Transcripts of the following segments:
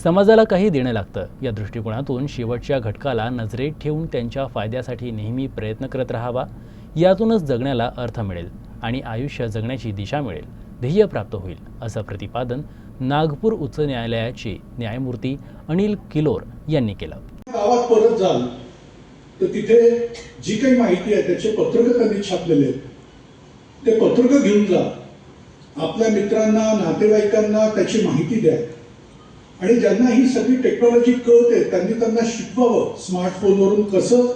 समाजाला काही देणं लागतं या दृष्टिकोनातून शेवटच्या घटकाला नजरेत ठेवून त्यांच्या फायद्यासाठी नेहमी प्रयत्न करत राहावा. यातूनच जगण्याला अर्थ मिळेल आणि आयुष्य जगण्याची दिशा मिळेल, ध्येय प्राप्त होईल, असं प्रतिपादन नागपूर उच्च न्यायालयाचे न्यायमूर्ती अनिल किलोर यांनी केलं. गावात परत जाल तर तिथे जी काही माहिती आहे त्याचे पत्रक त्यांनी छापलेले आहेत. ते पत्रक घेऊन जा, आपल्या मित्रांना नातेवाईकांना त्याची माहिती द्या आणि ज्यांना ही सगळी टेक्नॉलॉजी कळते त्यांना शिकवावं स्मार्टफोनवरून कसं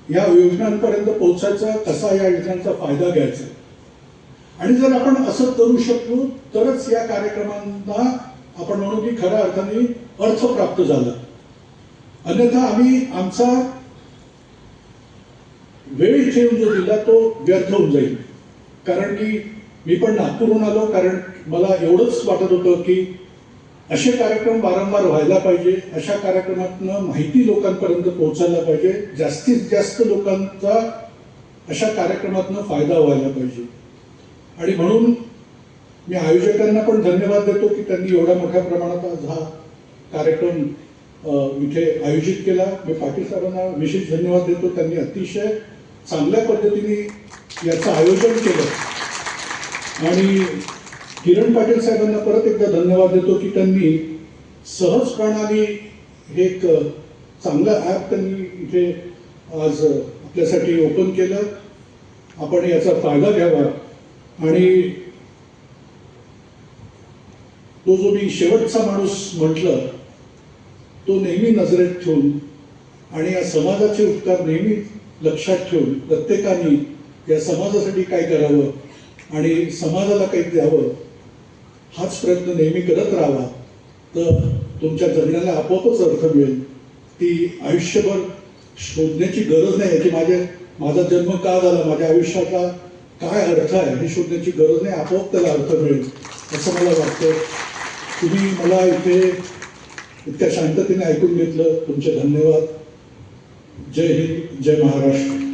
या योजनांपर्यंत पोहोचायचं, कसा या योजनांचा फायदा घ्यायचा. आणि जर आपण असं करू शकलो तरच या कार्यक्रमांना आपण म्हणू की खऱ्या अर्थाने अर्थ प्राप्त झाला. अन्यथा आम्ही आमचा वेळ इथे येऊन जो दिला तो व्यर्थ होऊन जाईल. कारण की मी पण नागपूरहून आलो कारण मला एवढंच वाटत होतं की असे कार्यक्रम वारंवार व्हायला पाहिजे, अशा कार्यक्रमातनं माहिती लोकांपर्यंत पोहोचायला पाहिजे, जास्तीत जास्त लोकांचा अशा कार्यक्रमातनं फायदा व्हायला पाहिजे. आणि म्हणून मी आयोजकांना पण धन्यवाद देतो की त्यांनी एवढ्या मोठ्या प्रमाणात आज हा कार्यक्रम इथे आयोजित केला. मी पाटील साहेबांना विशेष धन्यवाद देतो, त्यांनी अतिशय चांगल्या पद्धतीने याचं आयोजन केलं. आणि किरण पाटील साहेबांना परत एकदा धन्यवाद देतो की त्यांनी सहज प्रणाली हे एक चांगलं ॲप त्यांनी इथे आज आपल्यासाठी ओपन केलं. आपण याचा फायदा घ्यावा. आणि तो जो मी शेवटचा माणूस म्हटलं तो नेहमी नजरेत ठेवून आणि या समाजाचे उपकार नेहमी लक्षात ठेवून प्रत्येकाने या समाजासाठी काय करावं आणि समाजाला काही द्यावं हाच प्रयत्न नेहमी करत राहावा. तर तुमच्या जगण्याला आपोआपच अर्थ मिळेल. ती आयुष्यभर शोधण्याची गरज नाही याची माझा जन्म का झाला, माझ्या आयुष्याचा काय अर्थ आहे हे शोधण्याची गरज नाही, आपोआप त्याला अर्थ मिळेल असं मला वाटतं. तुम्ही मला इथे इतक्या शांततेने ऐकून घेतलं, तुमचे धन्यवाद. जय हिंद, जय महाराष्ट्र.